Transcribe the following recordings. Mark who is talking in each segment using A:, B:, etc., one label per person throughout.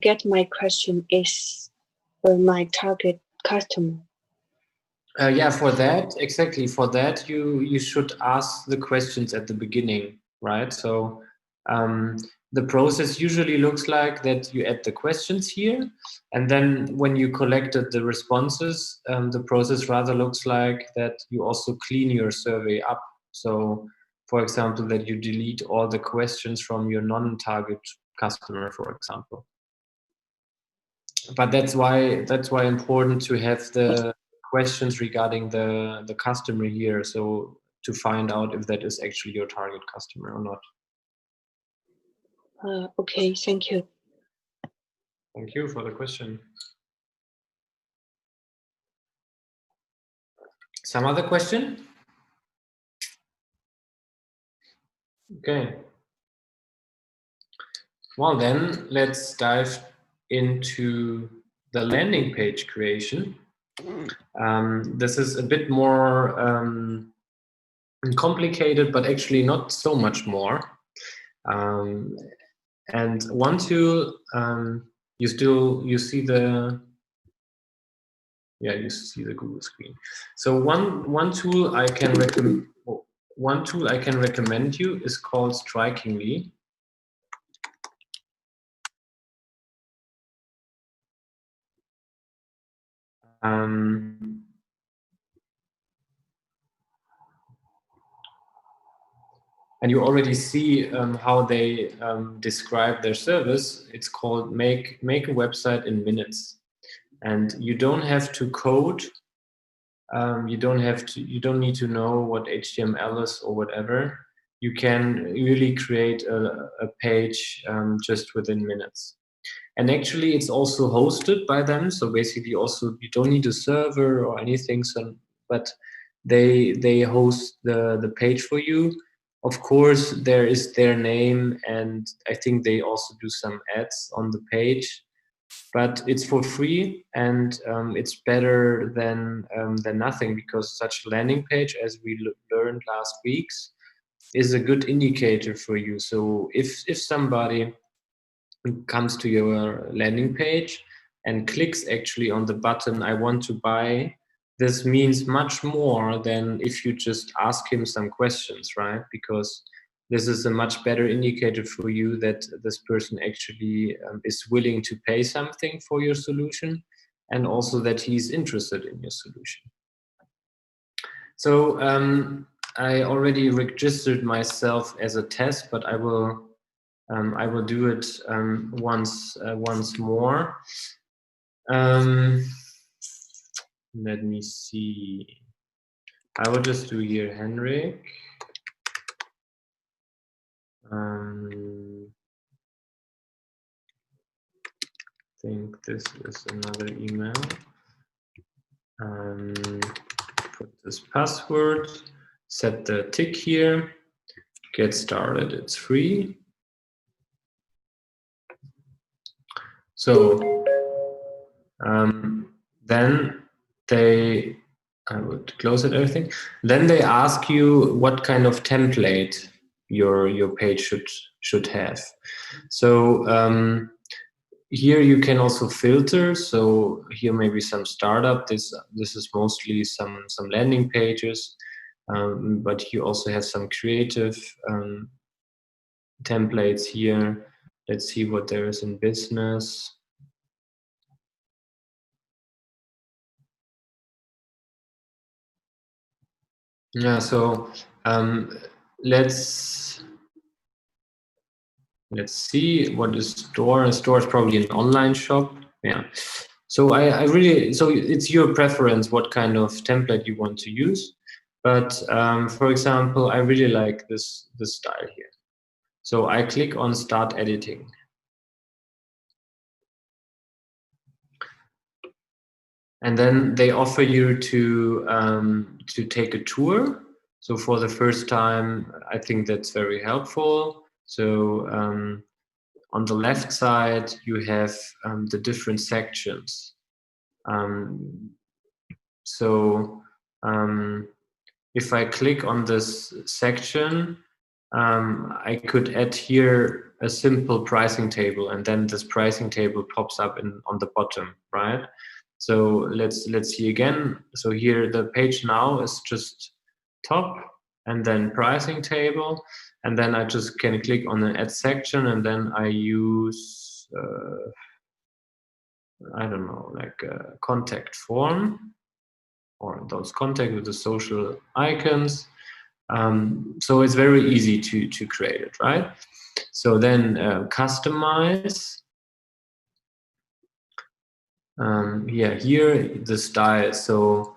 A: get my question is my target customer.
B: Yeah, for that, exactly. For that, you should ask the questions at the beginning, right? So the process usually looks like that you add the questions here, and then when you collected the responses, the process rather looks like that you also clean your survey up. So, for example, that you delete all the questions from your non-target customer, for example. But that's why important to have the questions regarding the customer here, so to find out if that is actually your target customer or not.
A: Okay, thank you.
B: Thank you for the question. Some other question? Okay. Well, then let's dive into the landing page creation. This is a bit more complicated, but actually not so much more. And one tool, you see the Google screen. So one tool I can recommend you is called Strikingly. And you already see how they describe their service. It's called make a website in minutes, and you don't have to code. You don't need to know what HTML is or whatever. You can really create a page just within minutes. And actually, it's also hosted by them. So basically, also you don't need a server or anything. But they host the page for you. Of course, there is their name, and I think they also do some ads on the page. But it's for free, and it's better than nothing, because such a landing page, as we learned last weeks, is a good indicator for you. So if somebody comes to your landing page and clicks actually on the button "I want to buy," this means much more than if you just ask him some questions, right? Because this is a much better indicator for you that this person actually is willing to pay something for your solution, and also that he's interested in your solution. So I already registered myself as a test, but I will do it once more. Let me see. I will just do here Henrik. I think this is another email. Put this password, set the tick here, get started. It's free. So then I would close it, everything. Then they ask you what kind of template your page should have. So here you can also filter. So here maybe some startup. This is mostly some landing pages, but you also have some creative templates here. Let's see what there is in business. Yeah, so let's see what is store. A store is probably an online shop. Yeah. So I really, so it's your preference what kind of template you want to use. But for example, I really like this style here. So I click on Start Editing. And then they offer you to take a tour. So for the first time, I think that's very helpful. So on the left side, you have the different sections. So if I click on this section, I could add here a simple pricing table, and then this pricing table pops up on the bottom, right? So let's see again. So here the page now is just top, and then pricing table, and then I just can click on the add section, and then I use I don't know, like a contact form, or those contact with the social icons. So it's very easy to create it, right? So then customize. Yeah, here the style. So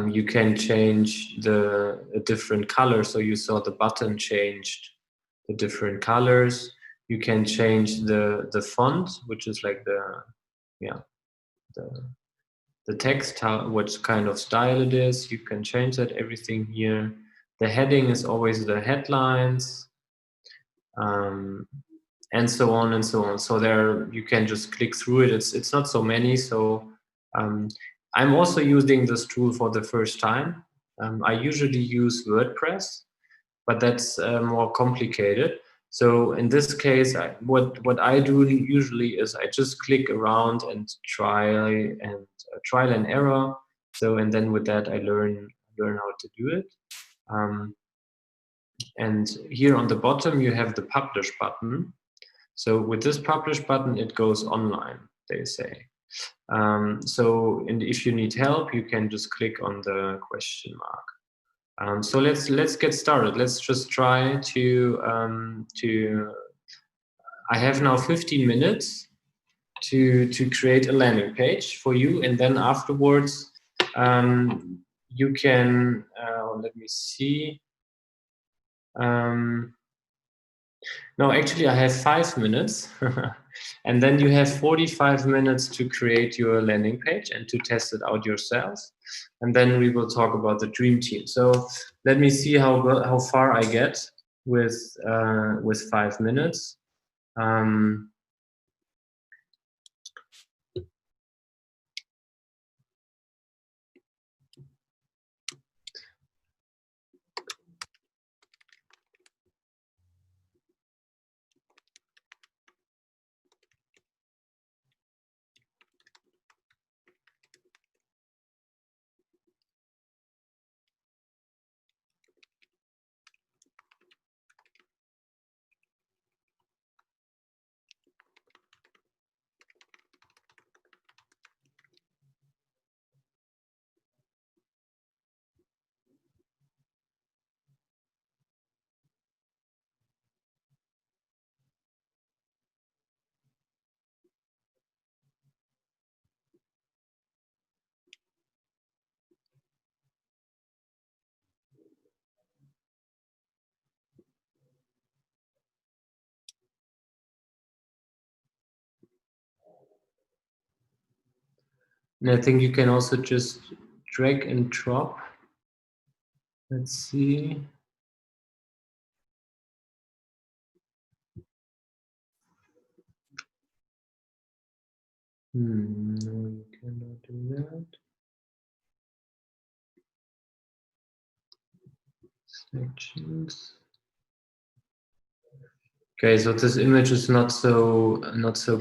B: you can change the a different color. So you saw the button changed the different colors. You can change the font, which is like the text, what kind of style it is. You can change that, everything here. The heading is always the headlines, and so on and so on. So there you can just click through it. It's not so many. So I'm also using this tool for the first time. I usually use WordPress, but that's more complicated. So in this case, what I do usually is I just click around and trial and error. So, and then with that I learn how to do it. And here on the bottom you have the publish button. So with this publish button, it goes online, they say. So, and if you need help, you can just click on the question mark. So let's get started. Let's just try to. I have now 15 minutes to create a landing page for you, and then afterwards you can. Let me see. No, actually, I have 5 minutes, and then you have 45 minutes to create your landing page and to test it out yourself. And then we will talk about the dream team. So let me see how far I get with 5 minutes. And I think you can also just drag and drop. Let's see. No, you cannot do that. Sections. Okay, so this image is not so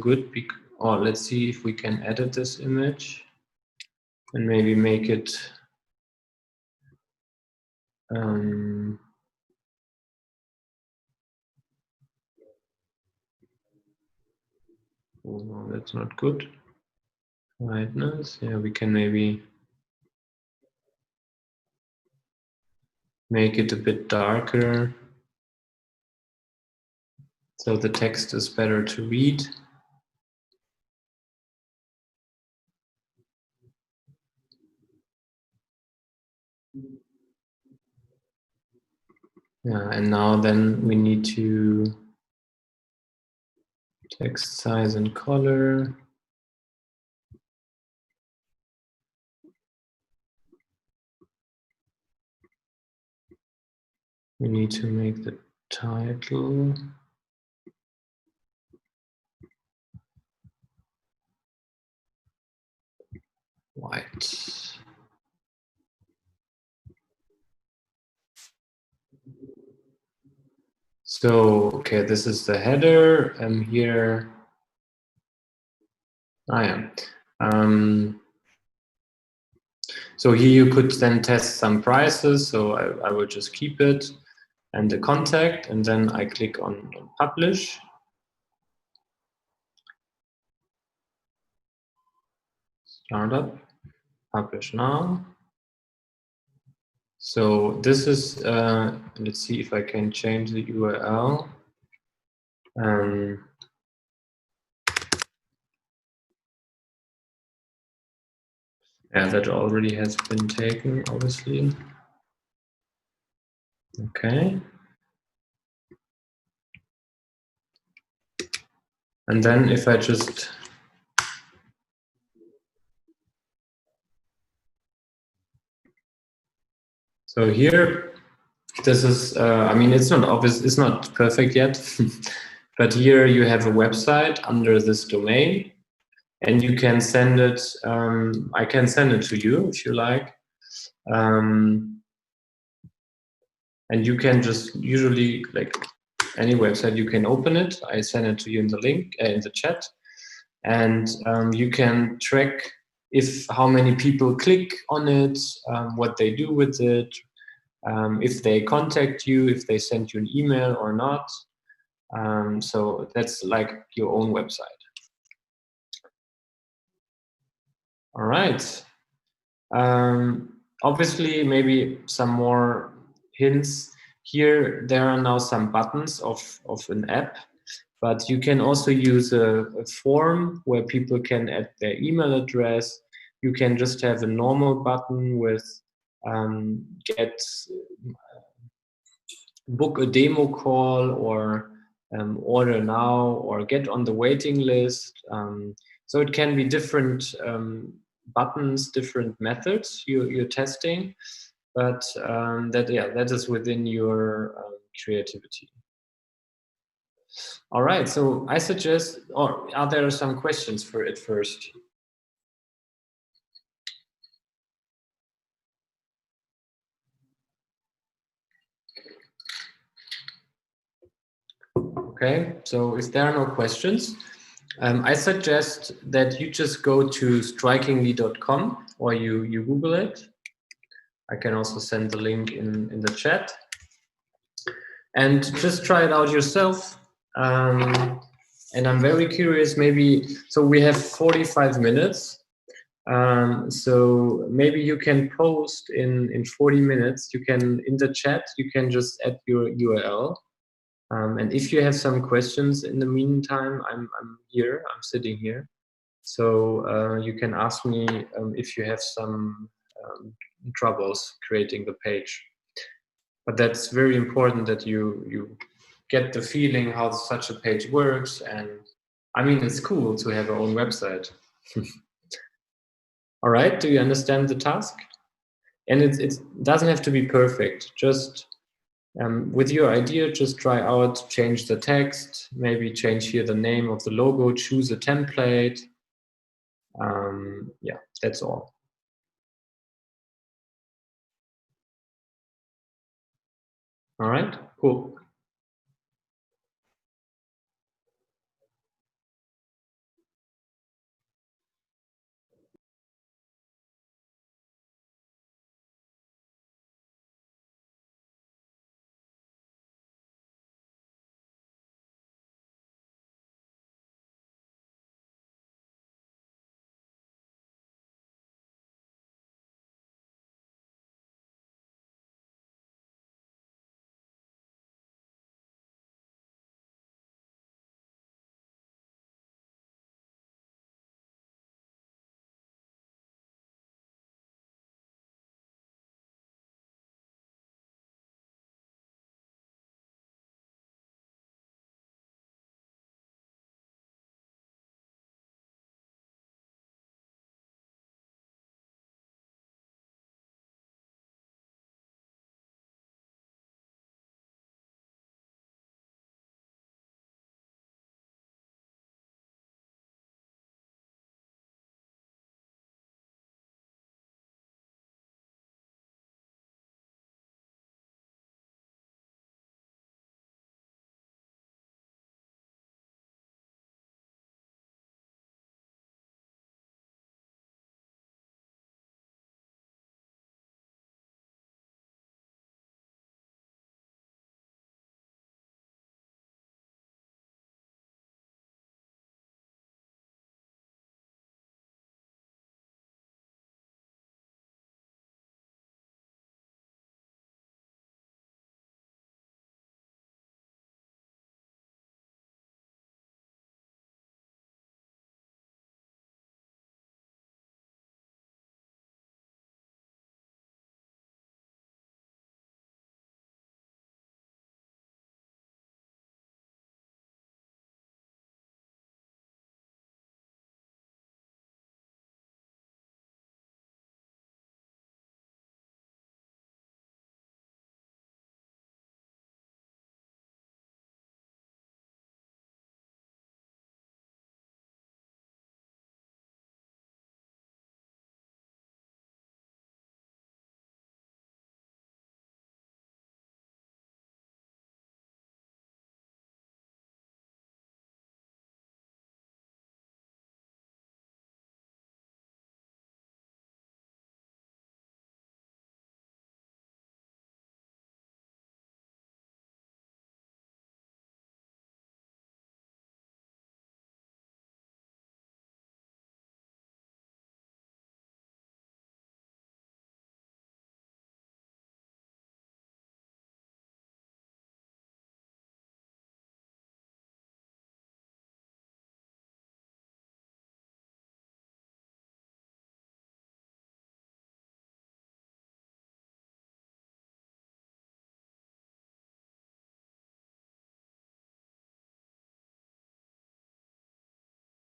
B: good. Or let's see if we can edit this image and maybe make it. Oh, no, that's not good. Whiteness. Yeah, we can maybe make it a bit darker so the text is better to read. Yeah, and now then we need to text size and color. We need to make the title white. So, okay, this is the header. Here I am. So here you could then test some prices. So I will just keep it and the contact, and then I click on publish. Startup, publish now. So this is, let's see if I can change the URL. Yeah, that already has been taken, obviously. Okay. And then if I just so here, this is, I mean, it's not obvious, it's not perfect yet, but here you have a website under this domain, and you can send it, I can send it to you if you like. And you can just usually, like any website, you can open it. I send it to you in the link, in the chat. And you can track how many people click on it, what they do with it, if they contact you, if they send you an email or not. So that's like your own website. All right. Obviously, maybe some more hints. Here, there are now some buttons of an app, but you can also use a form where people can add their email address. You can just have a normal button with get book a demo call, or order now, or get on the waiting list. So it can be different buttons, different methods you're testing, but that is within your creativity. All right, so I suggest, or are there some questions for it first? Okay, so if there are no questions, I suggest that you just go to strikingly.com, or you Google it. I can also send the link in the chat. And just try it out yourself. And I'm very curious, maybe, so we have 45 minutes. So maybe you can post in 40 minutes, you can, in the chat, you can just add your URL. And if you have some questions in the meantime, I'm here, I'm sitting here. So you can ask me if you have some troubles creating the page. But that's very important that you get the feeling how such a page works. And I mean, it's cool to have our own website. All right, do you understand the task? And it doesn't have to be perfect. Just with your idea, just try out, change the text, maybe change here the name of the logo, choose a template. Yeah, that's all. All right, cool.